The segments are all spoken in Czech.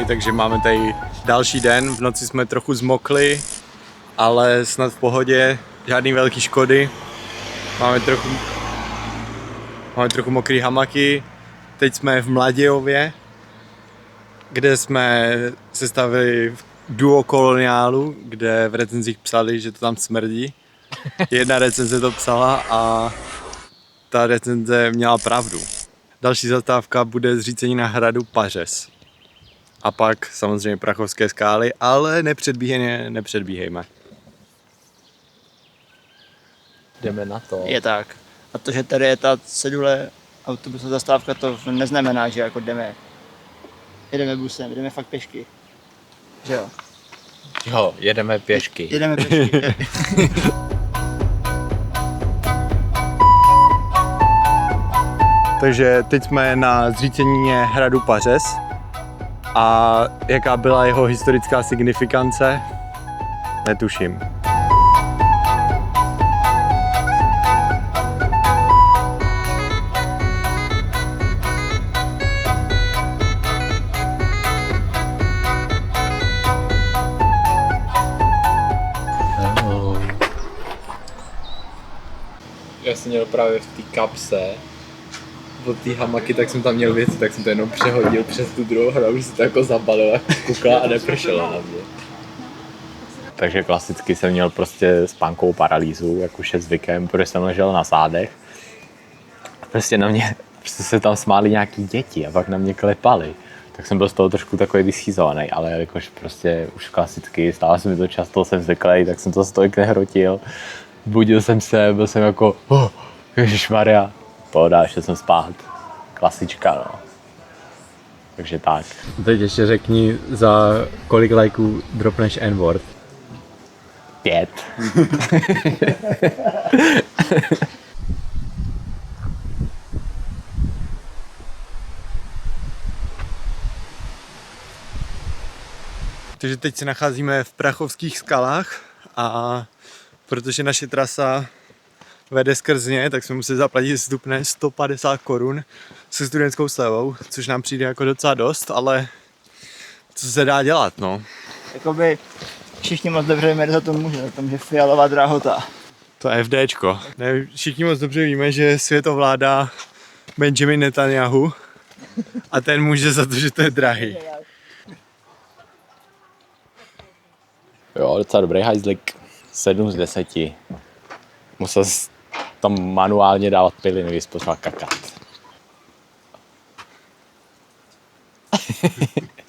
takže máme tady další den, v noci jsme trochu zmokli, ale snad v pohodě, žádný velký škody. Máme trochu mokrý hamaky, teď jsme v Mladějově, kde jsme se stavili v duokoloniálu, kde v recenzích psali, že to tam smrdí. Jedna recenze to psala a ta recenze měla pravdu. Další zastávka bude zřícenina hradu Pařez. A pak samozřejmě Prachovské skály, ale nepředbíhejme. Jdeme na to. Je tak. A to, že tady je ta cedule autobusová zastávka, to neznamená, že jako jedeme busem, jdeme fakt pěšky. Že jo? Jo, jedeme pěšky. Jedeme pěšky. Takže teď jsme na zřícenině hradu Pařez. A jaká byla jeho historická signifikance? Netuším. Já jsem měl právě v té kapse od té hamaky, tak jsem tam měl věci, tak jsem to jenom přehodil přes tu druhou hru, už se to jako zabalil a kukla a nepršela na mě. Takže klasicky jsem měl prostě spánkovou paralýzu, jak už je zvykem, protože jsem ležel na zádech. A prostě na mě se tam smáli nějaký děti a pak na mě klepali. Tak jsem byl z toho trošku takový vyschýzovaný, ale jakož prostě už klasicky, stává se mi to často, jsem zvyklý, tak jsem to stolik nehrotil. Budil jsem se, byl jsem jako, ježišmarja, pohoda, šel jsem spát. Klasička, no. Takže tak. Teď ještě řekni, za kolik lajků dropneš N-word? 5. Takže teď se nacházíme v Prachovských skalách a protože naše trasa vede skrz ně, tak jsme museli zaplatit vstupné 150 korun se studentskou slevou, což nám přijde jako docela dost, ale co se dá dělat, no. Jakoby všichni moc dobře víme, za to může, za tom, že fialová drahota. To je FDčko. Ne, všichni moc dobře víme, že svět ovládá Benjamin Netanyahu a ten může za to, že to je drahý. Jo, docela dobrý hajzlik. 7 z 10. Musel tam manuálně dávat piliny, když potřeba kakat.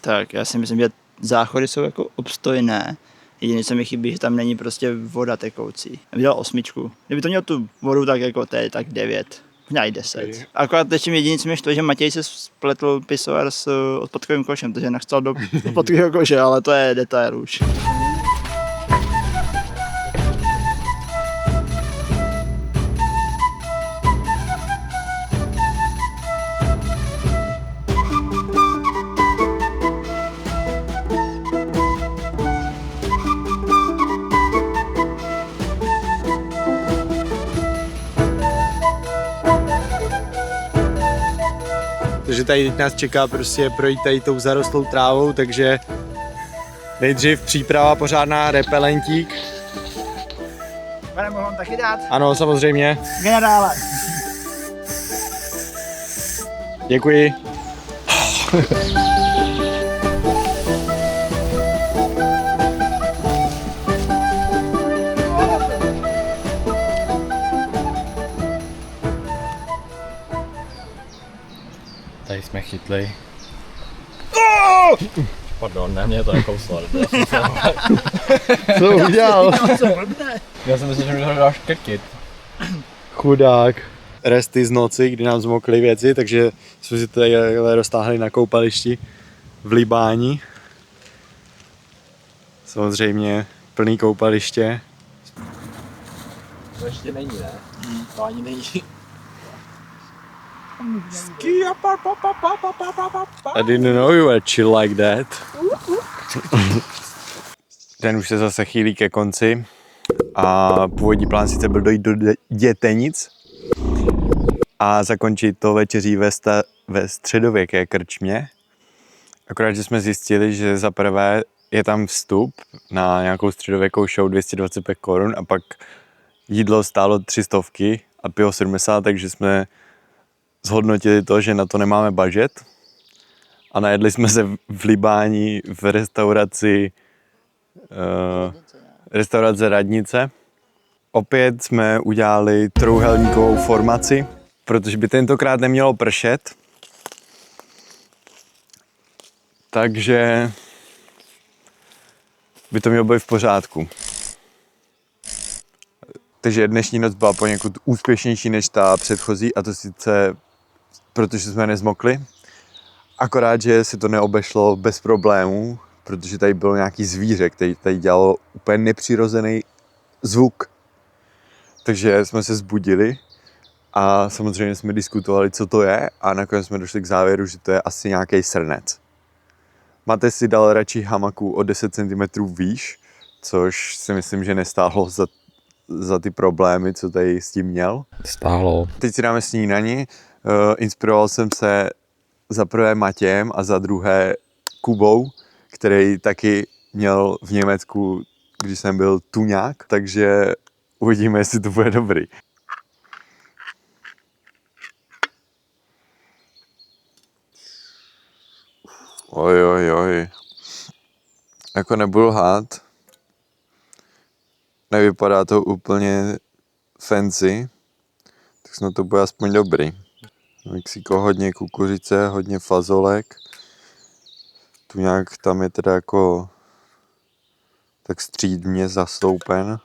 Tak, já si myslím, že záchody jsou jako obstojné. Jediné, co mi chybí, že tam není prostě voda tekoucí. Já bych dal 8. Kdyby to měl tu vodu, tak jako to je tak 9. Možná i 10. Akorát teď jediný, co mě štve, že Matěj se spletl pisoar s odpadkovým košem, takže nachstal do odpadkového koše, ale to je detail už. Takže tady teď nás čeká prostě projít tady tou zarostlou trávou, takže nejdřív příprava pořádná, repelentík. Pane, mohu vám taky dát? Ano, samozřejmě. Generále. Děkuji. Tady jsme chytli. Pardon, ne, mě to nekouslo. Co udělal? Já jsem myslel, že mi to dáš krkit. Chudák. Resty z noci, kdy nám zmokly věci, takže jsme si tady roztáhli na koupališti v Libáni. Samozřejmě plný koupaliště. To ještě není, ne? To ani není. I didn't know you were chill like that. Den už se zase chýlí ke konci a původní plán sice byl dojít do Dětenic a zakončit to večeří ve středověké krčmě, Akorát, že jsme zjistili, že za prvé je tam vstup na nějakou středověkou show 225 korun a pak jídlo stálo 300 a pivo 70, takže jsme zhodnotili to, že na to nemáme budget a najedli jsme se v Libání v restaurace Radnice. Opět jsme udělali trojúhelníkovou formaci, protože by tentokrát nemělo pršet. Takže by to mělo být v pořádku. Takže dnešní noc byla poněkud úspěšnější než ta předchozí, a to sice protože jsme nezmokli. Akorát, že si to neobešlo bez problémů, protože tady bylo nějaký zvíře, který tady dělalo úplně nepřirozený zvuk. Takže jsme se zbudili a samozřejmě jsme diskutovali, co to je, a nakonec jsme došli k závěru, že to je asi nějaký srnec. Mate si dal radši hamaku o 10 cm výš, což si myslím, že nestálo za ty problémy, co tady s tím měl. Stálo. Teď si dáme snídani. Inspiroval jsem se za prvé Matějem a za druhé Kubou, který taky měl v Německu, když jsem byl, tuňák, takže uvidíme, jestli to bude dobrý. Oj. Jako nebudu lhát. Nevypadá to úplně fancy, tak snad to bude aspoň dobrý. Mexiko hodně kukuřice, hodně fazolek. Tu nějak tam je teda jako tak střídmě zastoupen.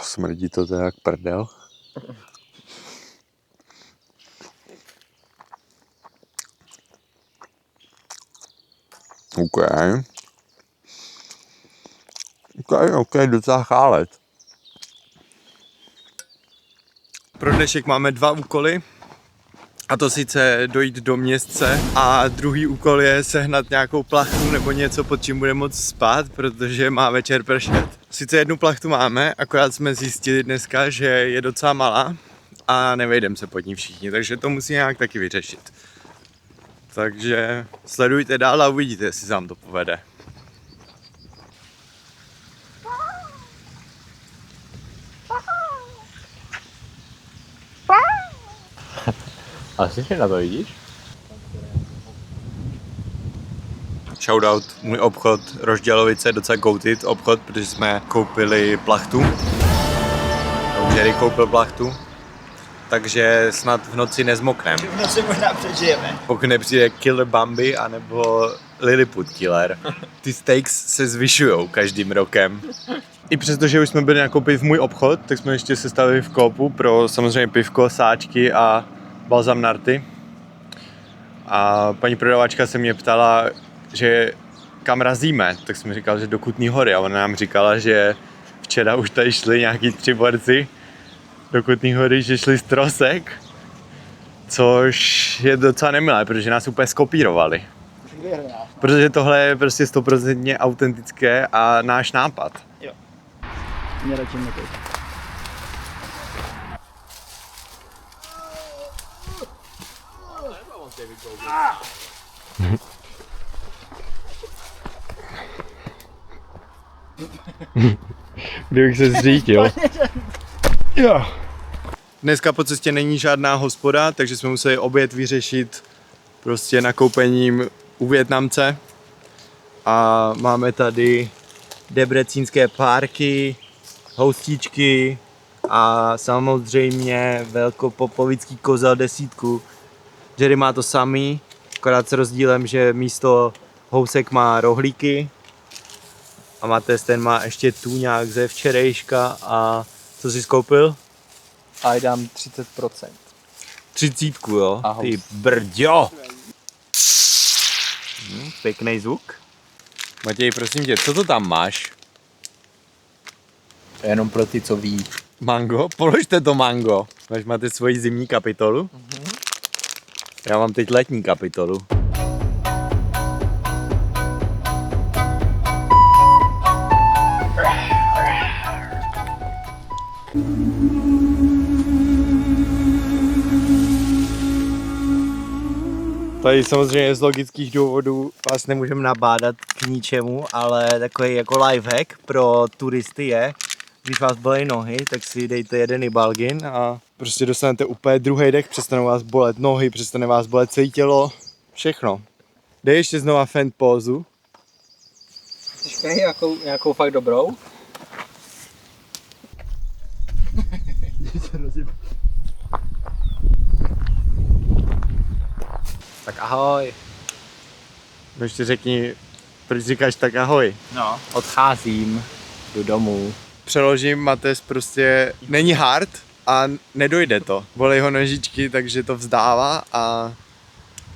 Smrdí to teda jak prdel. OK, docela chálet. Pro dnešek máme 2 úkoly, a to sice dojít do městce, a druhý úkol je sehnat nějakou plachtu nebo něco, pod čím bude moct spát, protože má večer pršet. Sice jednu plachtu máme, akorát jsme zjistili dneska, že je docela malá a nevejdeme se pod ní všichni, takže to musí nějak taky vyřešit. Takže sledujte dál a uvidíte, jestli se vám to povede. Asi si na to vidíš? Shoutout, můj obchod Roždělovice, docela goated obchod, protože jsme koupili plachtu. Jerry koupil plachtu, takže snad v noci nezmoknem. V noci možná přežijeme. Pokud nepřijde Killer Bambi anebo Lilliput Killer. Ty steaks se zvyšujou každým rokem. I přesto, že už jsme byli nakoupit v můj obchod, tak jsme ještě se stavili v koopu pro samozřejmě pivko, sáčky a balzam na rty. A paní prodavačka se mě ptala, že kam razíme, tak jsem říkal, že do Kutný Hory, a ona nám říkala, že včera už tady šli nějaký 3 borci do Kutný Hory, že šli z trosek, což je docela nemilé, protože nás úplně skopírovali. Protože tohle je prostě 100% autentické a náš nápad. Jo. Mě radši nekoupit. Kdybych se zřítil. Jo. Dneska po cestě není žádná hospoda, takže jsme museli oběd vyřešit prostě nakoupením u Vietnamce. A máme tady debrecínské párky, houstíčky a samozřejmě velkopopovický kozel 10. Jerry má to samý, akorát s rozdílem, že místo housek má rohlíky. A Mates ten má ještě tuňák ze včerejška. A co jsi skoupil? A dám 30%. 30, jo? Ahoj. Ty brďo! Pěkný zvuk. Matěj, prosím tě, co to tam máš? To je jenom pro ty, co ví. Mango? Položte to mango. Máte svoji zimní kapitolu? Já mám teď letní kapitolu. Tady samozřejmě z logických důvodů vás nemůžeme nabádat k ničemu, ale takový jako lifehack pro turisty je, když vás bolí nohy, tak si dejte jeden Ibalgin a prostě dostanete úplně druhý dech, přestanou vás bolet nohy, přestane vás bolet celé tělo, všechno. Dej ještě znova fan pózu. Počkej, nějakou fakt dobrou. Tak ahoj. No ještě řekni, proč říkáš tak ahoj. No. Odcházím. Jdu domů. Přeložím, Mates prostě není hard a nedojde to. Bolej ho nožičky, takže to vzdává a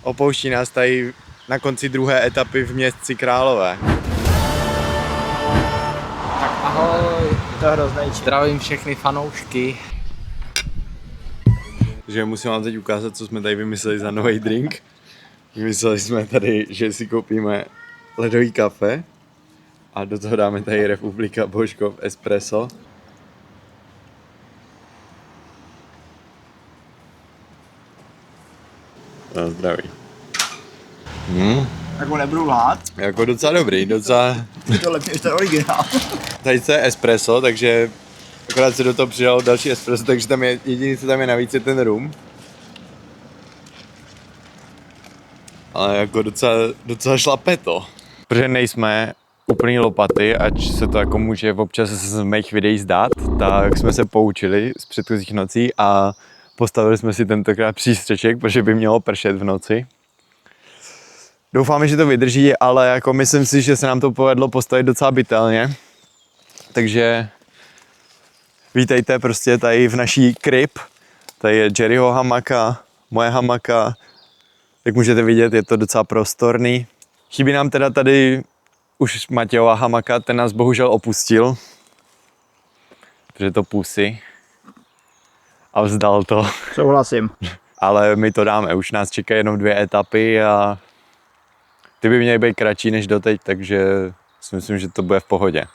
opouští nás tady na konci druhé etapy v Městci Králové. Tak ahoj. To je hrozný. Zdravím všechny fanoušky. Takže musím vám teď ukázat, co jsme tady vymysleli za nový drink. Vymysleli jsme tady, že si koupíme ledový kafe a do toho dáme tady Republika Božkov espresso. No, zdraví. Jako nebudu lhát. Jako docela dobrý, docela... Je to lepší než ten originál. Tady je espresso, takže akorát se do toho přidalo další espresso, takže tam je, jediný, co tam je navíc, je ten rum. Ale jako docela šlape to. Protože nejsme úplný lopaty, ať se to jako může občas z mých videí zdát, tak jsme se poučili z předchozích nocí a postavili jsme si tentokrát přístřešek, protože by mělo pršet v noci. Doufáme, že to vydrží, ale jako myslím si, že se nám to povedlo postavit docela bytelně. Takže vítejte prostě tady v naší kryp. Tady je Jerryho hamaka, moje hamaka. Jak můžete vidět, je to docela prostorný. Chybí nám teda tady už Matějova hamaka, ten nás bohužel opustil. Protože to pusy. A vzdal to. Souhlasím. Ale my to dáme, už nás čekají jenom 2 etapy a ty by měly být kratší než doteď, takže si myslím, že to bude v pohodě.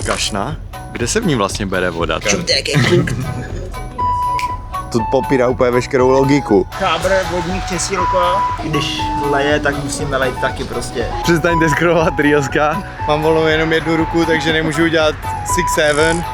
Kašna? Kde se v ní vlastně bere voda? To popírá úplně veškerou logiku. Chábr, vodní přesílko. Když leje, tak musíme lejt taky prostě. Přestaňte scrollovat Rioska. Mám volnou jenom jednu ruku, takže nemůžu udělat 6-7.